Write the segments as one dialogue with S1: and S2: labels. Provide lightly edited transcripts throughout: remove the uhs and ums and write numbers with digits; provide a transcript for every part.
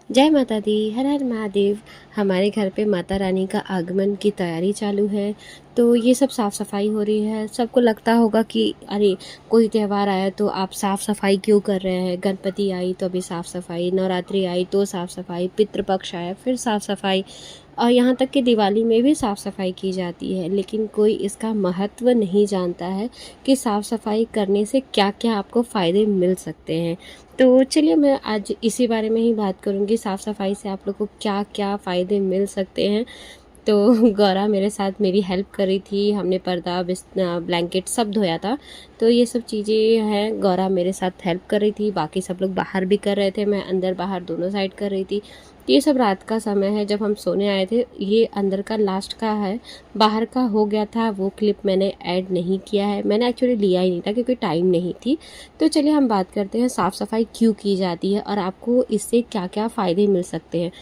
S1: जय माता दी, हर हर महादेव। हमारे घर पे माता रानी का आगमन की तैयारी चालू है। तो ये सब साफ़ सफाई हो रही है। सबको लगता होगा कि अरे कोई त्यौहार आया तो आप साफ़ सफाई क्यों कर रहे हैं। गणपति आई तो अभी साफ़ सफाई, नवरात्रि आई तो साफ़ सफाई, पितृपक्ष आया फिर साफ़ सफाई, और यहाँ तक कि दिवाली में भी साफ़ सफाई की जाती है। लेकिन कोई इसका महत्व नहीं जानता है कि साफ़ सफाई करने से क्या क्या आपको फ़ायदे मिल सकते हैं। तो चलिए मैं आज इसी बारे में ही बात करूँगी, साफ़ सफाई से आप लोग को क्या क्या फ़ायदे मिल सकते हैं। तो गौरा मेरे साथ मेरी हेल्प कर रही थी। हमने पर्दा ब्लैंकेट सब धोया था। तो ये सब चीज़ें हैं, गौरा मेरे साथ हेल्प कर रही थी। बाकी सब लोग बाहर भी कर रहे थे, मैं अंदर बाहर दोनों साइड कर रही थी। ये सब रात का समय है, जब हम सोने आए थे। ये अंदर का लास्ट का है, बाहर का हो गया था। वो क्लिप मैंने ऐड नहीं किया है, मैंने एक्चुअली लिया ही नहीं था क्योंकि टाइम नहीं थी। तो चलिए हम बात करते हैं साफ़ सफाई क्यों की जाती है और आपको इससे क्या क्या फ़ायदे मिल सकते हैं।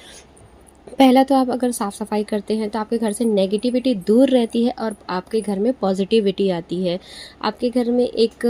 S1: पहला तो आप अगर साफ़ सफाई करते हैं तो आपके घर से नेगेटिविटी दूर रहती है और आपके घर में पॉजिटिविटी आती है। आपके घर में एक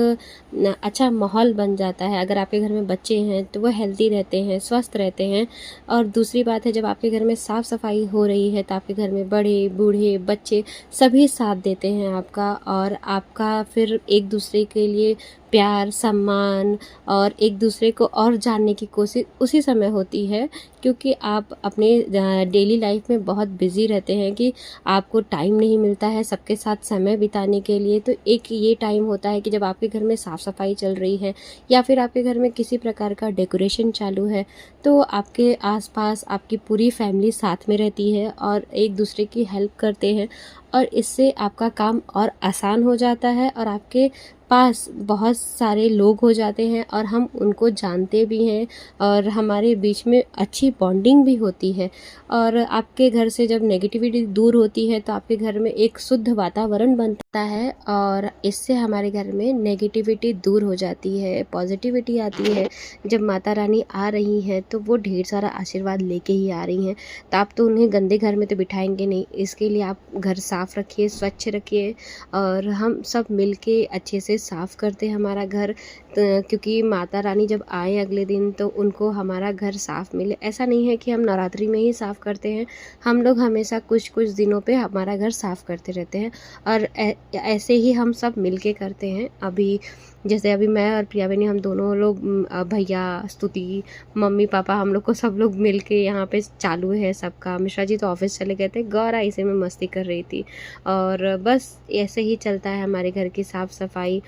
S1: अच्छा माहौल बन जाता है। अगर आपके घर में बच्चे हैं तो वो हेल्दी रहते हैं, स्वस्थ रहते हैं। और दूसरी बात है, जब आपके घर में साफ़ सफाई हो रही है तो आपके घर में बड़े बूढ़े बच्चे सभी साथ देते हैं आपका, और आपका फिर एक दूसरे के लिए प्यार सम्मान और एक दूसरे को और जानने की कोशिश उसी समय होती है, क्योंकि आप अपने डेली लाइफ में बहुत बिज़ी रहते हैं कि आपको टाइम नहीं मिलता है सबके साथ समय बिताने के लिए। तो एक ये टाइम होता है कि जब आपके घर में साफ़ सफाई चल रही है या फिर आपके घर में किसी प्रकार का डेकोरेशन चालू है, तो आपके आसपास आपकी पूरी फैमिली साथ में रहती है और एक दूसरे की हेल्प करते हैं, और इससे आपका काम और आसान हो जाता है और आपके पास बहुत सारे लोग हो जाते हैं और हम उनको जानते भी हैं और हमारे बीच में अच्छी बॉन्डिंग भी होती है। और आपके घर से जब नेगेटिविटी दूर होती है तो आपके घर में एक शुद्ध वातावरण बनता है और इससे हमारे घर में नेगेटिविटी दूर हो जाती है, पॉजिटिविटी आती है। जब माता रानी आ रही हैं तो वो ढेर सारा आशीर्वाद लेके ही आ रही हैं। तो आप तो उन्हें गंदे घर में तो बिठाएंगे नहीं, इसके लिए आप घर साफ़ रखिए, स्वच्छ रखिए। और हम सब मिल के अच्छे से साफ़ करते हैं हमारा घर, क्योंकि माता रानी जब आए अगले दिन तो उनको हमारा घर साफ़ मिले। ऐसा नहीं है कि हम नवरात्रि में ही साफ़ करते हैं, हम लोग हमेशा कुछ कुछ दिनों पे हमारा घर साफ़ करते रहते हैं। और ऐसे ही हम सब मिल के करते हैं। अभी जैसे अभी मैं और प्रिया बहनी हम दोनों लोग भैया स्तुति मम्मी पापा हम लोग को सब लोग मिल के यहाँ पे चालू है सबका। मिश्रा जी तो ऑफिस चले गए थे, गौरा इसे में मस्ती कर रही थी। और बस ऐसे ही चलता है हमारे घर की साफ़ सफाई।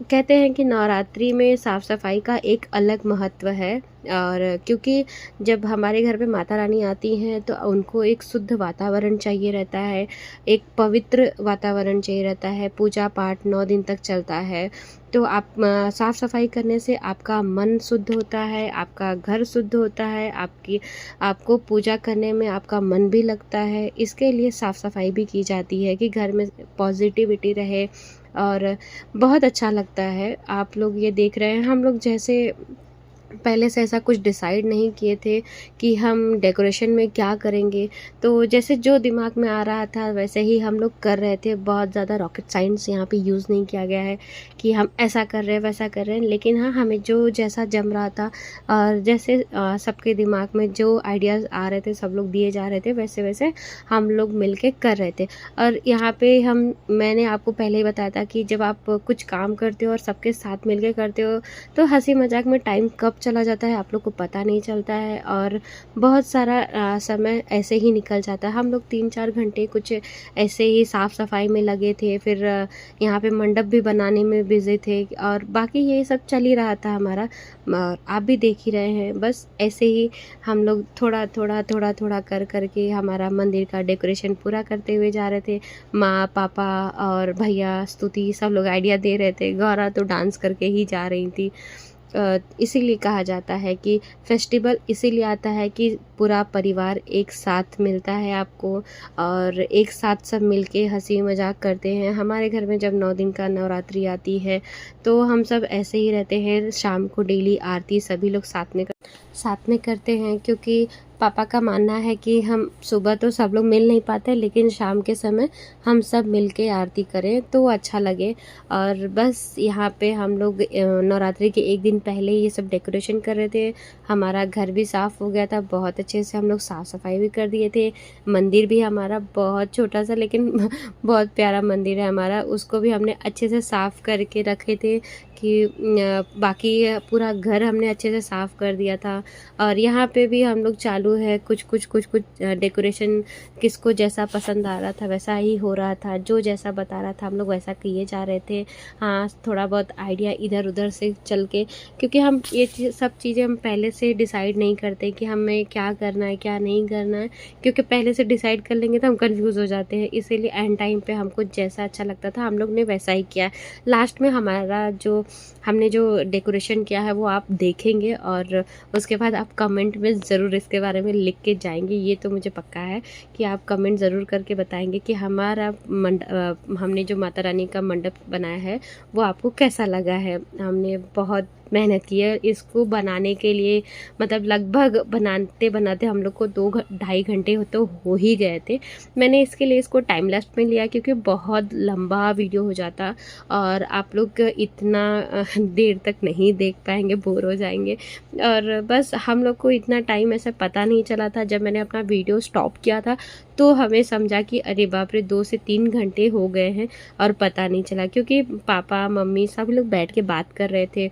S1: कहते हैं कि नवरात्रि में साफ़ सफाई का एक अलग महत्व है, और क्योंकि जब हमारे घर पे माता रानी आती हैं तो उनको एक शुद्ध वातावरण चाहिए रहता है, एक पवित्र वातावरण चाहिए रहता है। पूजा पाठ 9 दिन तक चलता है। तो आप साफ़ सफाई करने से आपका मन शुद्ध होता है, आपका घर शुद्ध होता है, आपको पूजा करने में आपका मन भी लगता है। इसके लिए साफ़ सफाई भी की जाती है कि घर में पॉजिटिविटी रहे और बहुत अच्छा लगता है। आप लोग ये देख रहे हैं, हम लोग जैसे पहले से ऐसा कुछ डिसाइड नहीं किए थे कि हम डेकोरेशन में क्या करेंगे। तो जैसे जो दिमाग में आ रहा था वैसे ही हम लोग कर रहे थे। बहुत ज़्यादा रॉकेट साइंस यहाँ पे यूज़ नहीं किया गया है कि हम ऐसा कर रहे हैं वैसा कर रहे हैं, लेकिन हाँ हमें जो जैसा जम रहा था और जैसे सबके दिमाग में जो आइडियाज़ आ रहे थे सब लोग दिए जा रहे थे, वैसे वैसे हम लोग मिल के कर रहे थे। और यहाँ पे मैंने आपको पहले ही बताया था कि जब आप कुछ काम करते हो और सबके साथ मिल के करते हो तो हंसी मजाक में टाइम कब चला जाता है आप लोग को पता नहीं चलता है, और बहुत सारा समय ऐसे ही निकल जाता है। हम लोग 3-4 घंटे कुछ ऐसे ही साफ़ सफाई में लगे थे, फिर यहाँ पे मंडप भी बनाने में बिज़ी थे, और बाकी ये सब चल ही रहा था हमारा। आप भी देख ही रहे हैं। बस ऐसे ही हम लोग थोड़ा थोड़ा थोड़ा थोड़ा कर करके हमारा मंदिर का डेकोरेशन पूरा करते हुए जा रहे थे। माँ पापा और भैया स्तुति सब लोग आइडिया दे रहे थे, गौरा तो डांस करके ही जा रही थी। इसीलिए कहा जाता है कि फेस्टिवल इसीलिए आता है कि पूरा परिवार एक साथ मिलता है आपको, और एक साथ सब मिलके हंसी मजाक करते हैं। हमारे घर में जब 9 दिन का नवरात्रि आती है तो हम सब ऐसे ही रहते हैं। शाम को डेली आरती सभी लोग साथ में करते हैं, क्योंकि पापा का मानना है कि हम सुबह तो सब लोग मिल नहीं पाते, लेकिन शाम के समय हम सब मिल के आरती करें तो अच्छा लगे। और बस यहाँ पे हम लोग नवरात्रि के एक दिन पहले ये सब डेकोरेशन कर रहे थे। हमारा घर भी साफ़ हो गया था, बहुत अच्छे से हम लोग साफ़ सफाई भी कर दिए थे। मंदिर भी हमारा बहुत छोटा सा लेकिन बहुत प्यारा मंदिर है हमारा, उसको भी हमने अच्छे से साफ़ करके रखे थे कि बाकी पूरा घर हमने अच्छे से साफ़ कर दिया था। और यहाँ पे भी हम लोग चालू है कुछ डेकोरेशन, किसको जैसा पसंद आ रहा था वैसा ही हो रहा था, जो जैसा बता रहा था हम लोग वैसा किए जा रहे थे। हाँ, थोड़ा बहुत आइडिया इधर उधर से चल के, क्योंकि हम ये सब चीज़ें हम पहले से डिसाइड नहीं करते कि हमें क्या करना है क्या नहीं करना है, क्योंकि पहले से डिसाइड कर लेंगे तो हम कंफ्यूज हो जाते हैं। इसीलिए एंड टाइम पे हमको जैसा अच्छा लगता था हम लोग ने वैसा ही किया। लास्ट में हमारा जो हमने जो डेकोरेशन किया है वो आप देखेंगे, और उसके बाद आप कमेंट में ज़रूर इसके बारे में लिख के जाएंगे। ये तो मुझे पक्का है कि आप कमेंट ज़रूर करके बताएंगे कि हमारा हमने जो माता रानी का मंडप बनाया है वो आपको कैसा लगा है। हमने बहुत मेहनत की है इसको बनाने के लिए, मतलब लगभग बनाते बनाते हम लोग को 2-2.5 घंटे तो हो ही गए थे। मैंने इसके लिए इसको टाइम लैप्स में लिया क्योंकि बहुत लंबा वीडियो हो जाता और आप लोग इतना देर तक नहीं देख पाएंगे, बोर हो जाएंगे। और बस हम लोग को इतना टाइम ऐसा पता नहीं चला था। जब मैंने अपना वीडियो स्टॉप किया था तो हमें समझा कि अरे बाप रे 2 से 3 घंटे हो गए हैं और पता नहीं चला, क्योंकि पापा मम्मी सब लोग बैठ के बात कर रहे थे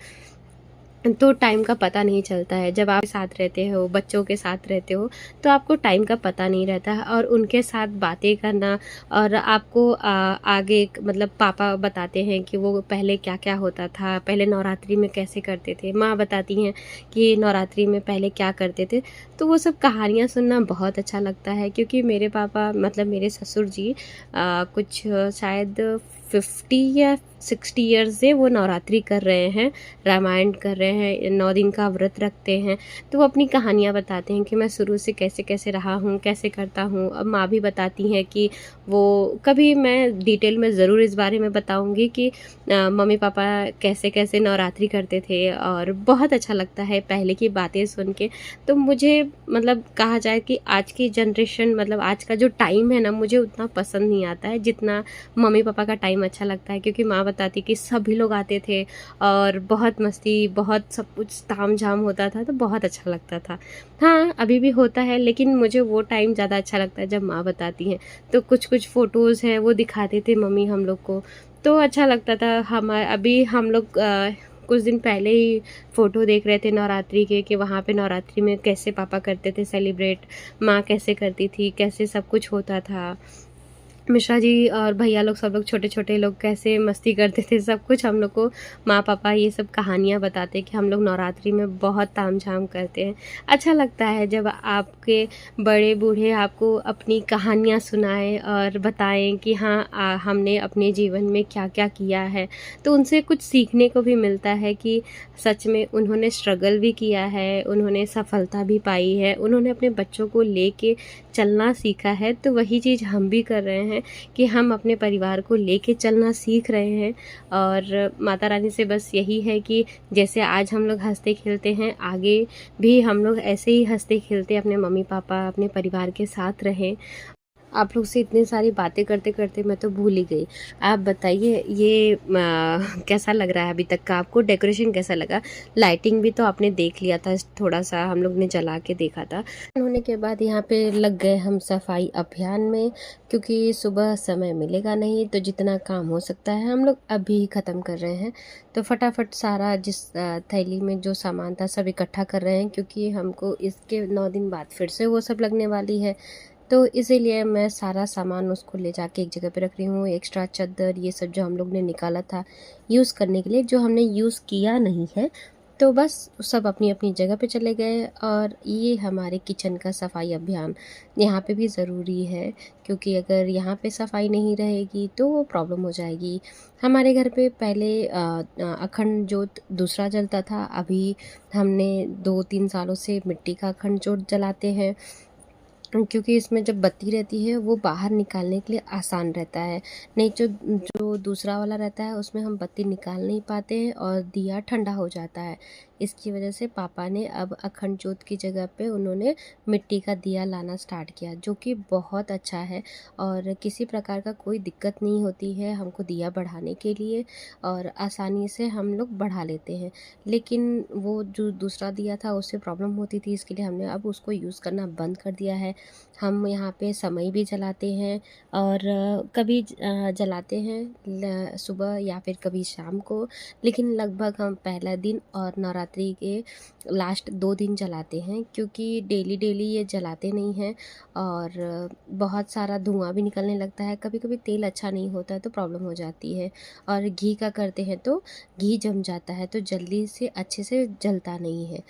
S1: तो टाइम का पता नहीं चलता है। जब आप साथ रहते हो, बच्चों के साथ रहते हो, तो आपको टाइम का पता नहीं रहता है। और उनके साथ बातें करना, और आपको आगे मतलब पापा बताते हैं कि वो पहले क्या क्या होता था, पहले नवरात्रि में कैसे करते थे, माँ बताती हैं कि नवरात्रि में पहले क्या करते थे। तो वो सब कहानियाँ सुनना बहुत अच्छा लगता है, क्योंकि मेरे पापा मतलब मेरे ससुर जी कुछ शायद 50 या 60 ईयर्स से वो नवरात्रि कर रहे हैं, रामायण कर रहे हैं, 9 दिन का व्रत रखते हैं। तो वो अपनी कहानियाँ बताते हैं कि मैं शुरू से कैसे कैसे रहा हूँ, कैसे करता हूँ। अब माँ भी बताती हैं कि वो कभी मैं डिटेल में ज़रूर इस बारे में बताऊँगी कि मम्मी पापा कैसे कैसे नवरात्रि करते थे। और बहुत अच्छा लगता है पहले की बातें सुन के। तो मुझे मतलब कहा जाए कि आज की जनरेशन मतलब आज का जो टाइम है ना, मुझे उतना पसंद नहीं आता है जितना मम्मी पापा का टाइम अच्छा लगता है। क्योंकि माँ बताती कि सभी लोग आते थे और बहुत मस्ती, बहुत सब कुछ ताम झाम होता था, तो बहुत अच्छा लगता था। हाँ, अभी भी होता है, लेकिन मुझे वो टाइम ज़्यादा अच्छा लगता है जब माँ बताती हैं। तो कुछ कुछ फ़ोटोज़ हैं वो दिखाते थे मम्मी हम लोग को, तो अच्छा लगता था। अभी हम लोग कुछ दिन पहले ही फ़ोटो देख रहे थे नवरात्रि के, कि वहाँ पे नवरात्रि में कैसे पापा करते थे सेलिब्रेट, माँ कैसे करती थी, कैसे सब कुछ होता था। मिश्रा जी और भैया लोग सब लोग छोटे छोटे लोग कैसे मस्ती करते थे, सब कुछ हम लोग को माँ पापा ये सब कहानियाँ बताते कि हम लोग नवरात्रि में बहुत ताम झाम करते हैं। अच्छा लगता है जब आपके बड़े बूढ़े आपको अपनी कहानियाँ सुनाएं और बताएं कि हाँ हमने अपने जीवन में क्या क्या किया है। तो उनसे कुछ सीखने को भी मिलता है कि सच में उन्होंने स्ट्रगल भी किया है, उन्होंने सफलता भी पाई है, उन्होंने अपने बच्चों को लेके चलना सीखा है। तो वही चीज़ हम भी कर रहे हैं कि हम अपने परिवार को लेके चलना सीख रहे हैं। और माता रानी से बस यही है कि जैसे आज हम लोग हंसते खेलते हैं, आगे भी हम लोग ऐसे ही हंसते खेलते अपने मम्मी पापा अपने परिवार के साथ रहें। आप लोग से इतनी सारी बातें करते करते मैं तो भूल ही गई। आप बताइए ये कैसा लग रहा है अभी तक का आपको, डेकोरेशन कैसा लगा? लाइटिंग भी तो आपने देख लिया था, थोड़ा सा हम लोग ने जला के देखा था। होने के बाद यहाँ पे लग गए हम सफाई अभियान में, क्योंकि सुबह समय मिलेगा नहीं, तो जितना काम हो सकता है हम लोग अभी ख़त्म कर रहे हैं। तो फटाफट सारा जिस थैली में जो सामान था सब इकट्ठा कर रहे हैं, क्योंकि हमको इसके 9 दिन बाद फिर से वो सब लगने वाली है। तो इसीलिए मैं सारा सामान उसको ले जाके एक जगह पे रख रही हूँ। एक्स्ट्रा चादर ये सब जो हम लोग ने निकाला था यूज़ करने के लिए, जो हमने यूज़ किया नहीं है, तो बस सब अपनी अपनी जगह पे चले गए। और ये हमारे किचन का सफाई अभियान यहाँ पे भी ज़रूरी है, क्योंकि अगर यहाँ पे सफाई नहीं रहेगी तो वो प्रॉब्लम हो जाएगी। हमारे घर पे पहले अखंड जोत दूसरा जलता था, अभी हमने 2-3 सालों से मिट्टी का अखंड जोत जलाते हैं। क्योंकि इसमें जब बत्ती रहती है वो बाहर निकालने के लिए आसान रहता है। नहीं जो जो दूसरा वाला रहता है उसमें हम बत्ती निकाल नहीं पाते हैं और दिया ठंडा हो जाता है। इसकी वजह से पापा ने अब अखंड जोत की जगह पे उन्होंने मिट्टी का दिया लाना स्टार्ट किया, जो कि बहुत अच्छा है और किसी प्रकार का कोई दिक्कत नहीं होती है हमको दिया बढ़ाने के लिए और आसानी से हम लोग बढ़ा लेते हैं। लेकिन वो जो दूसरा दिया था उससे प्रॉब्लम होती थी, इसके लिए हमने अब उसको यूज़ करना बंद कर दिया है। हम यहाँ पे समय भी जलाते हैं और कभी जलाते हैं सुबह या फिर कभी शाम को, लेकिन लगभग हम पहला दिन और नवरात्रि के लास्ट 2 दिन जलाते हैं, क्योंकि डेली डेली ये जलाते नहीं हैं और बहुत सारा धुआं भी निकलने लगता है। कभी कभी तेल अच्छा नहीं होता है तो प्रॉब्लम हो जाती है, और घी का करते हैं तो घी जम जाता है तो जल्दी से अच्छे से जलता नहीं है।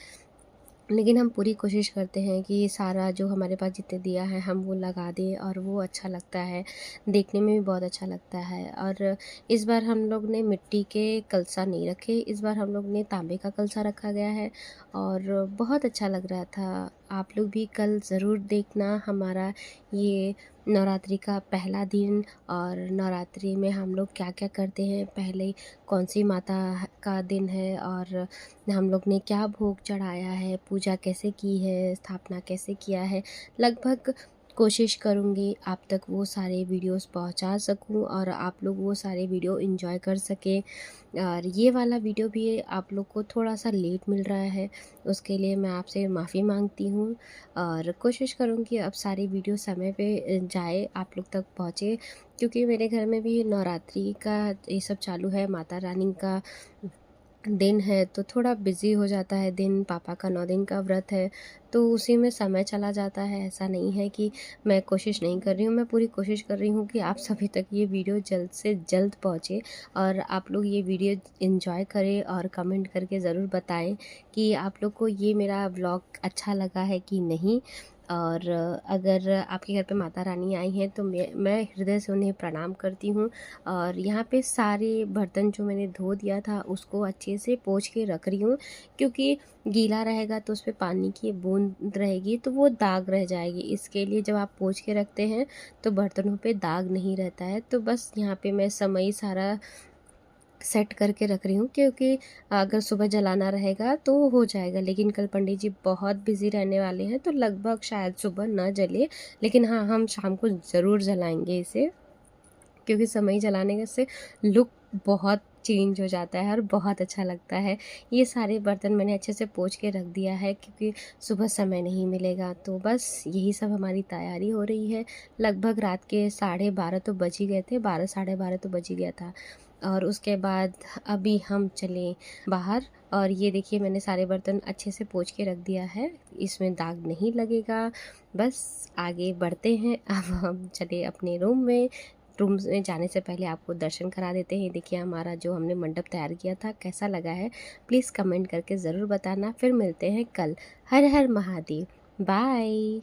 S1: लेकिन हम पूरी कोशिश करते हैं कि ये सारा जो हमारे पास जितने दिया है हम वो लगा दें, और वो अच्छा लगता है, देखने में भी बहुत अच्छा लगता है। और इस बार हम लोग ने मिट्टी के कलसा नहीं रखे, इस बार हम लोग ने तांबे का कलसा रखा गया है और बहुत अच्छा लग रहा था। आप लोग भी कल ज़रूर देखना हमारा ये नवरात्रि का पहला दिन, और नवरात्रि में हम लोग क्या क्या करते हैं, पहले कौन सी माता का दिन है और हम लोग ने क्या भोग चढ़ाया है, पूजा कैसे की है, स्थापना कैसे किया है। लगभग कोशिश करूँगी आप तक वो सारे वीडियोस पहुंचा सकूं और आप लोग वो सारे वीडियो एंजॉय कर सकें। और ये वाला वीडियो भी आप लोग को थोड़ा सा लेट मिल रहा है, उसके लिए मैं आपसे माफ़ी मांगती हूँ और कोशिश करूँगी अब सारी वीडियो समय पे जाए, आप लोग तक पहुँचे, क्योंकि मेरे घर में भी नवरात्रि का ये सब चालू है, माता रानी का दिन है तो थोड़ा बिज़ी हो जाता है दिन। पापा का 9 दिन का व्रत है तो उसी में समय चला जाता है। ऐसा नहीं है कि मैं कोशिश नहीं कर रही हूँ, मैं पूरी कोशिश कर रही हूँ कि आप सभी तक ये वीडियो जल्द से जल्द पहुँचे और आप लोग ये वीडियो एंजॉय करें और कमेंट करके ज़रूर बताएं कि आप लोग को ये मेरा व्लॉग अच्छा लगा है कि नहीं। और अगर आपके घर पे माता रानी आई हैं तो मैं हृदय से उन्हें प्रणाम करती हूँ। और यहाँ पे सारे बर्तन जो मैंने धो दिया था उसको अच्छे से पोंछ के रख रही हूँ, क्योंकि गीला रहेगा तो उस पर पानी की बूंद रहेगी तो वो दाग रह जाएगी। इसके लिए जब आप पोंछ के रखते हैं तो बर्तनों पे दाग नहीं रहता है। तो बस यहाँ पे मैं समय सारा सेट करके रख रही हूँ, क्योंकि अगर सुबह जलाना रहेगा तो हो जाएगा, लेकिन कल पंडित जी बहुत बिजी रहने वाले हैं तो लगभग शायद सुबह ना जले। लेकिन हाँ, हम शाम को ज़रूर जलाएंगे इसे, क्योंकि समय जलाने से लुक बहुत चेंज हो जाता है और बहुत अच्छा लगता है। ये सारे बर्तन मैंने अच्छे से पोंछ के रख दिया है, क्योंकि सुबह समय नहीं मिलेगा। तो बस यही सब हमारी तैयारी हो रही है। लगभग रात के 12:30 तो बज ही गए थे, 12 साढ़े 12 तो बज ही गया था। और उसके बाद अभी हम चले बाहर, और ये देखिए मैंने सारे बर्तन अच्छे से पोंछ के रख दिया है, इसमें दाग नहीं लगेगा। बस आगे बढ़ते हैं। अब हम चले अपने रूम में। रूम में जाने से पहले आपको दर्शन करा देते हैं। देखिए हमारा जो हमने मंडप तैयार किया था कैसा लगा है, प्लीज़ कमेंट करके ज़रूर बताना। फिर मिलते हैं कल। हर हर महादेव। बाय।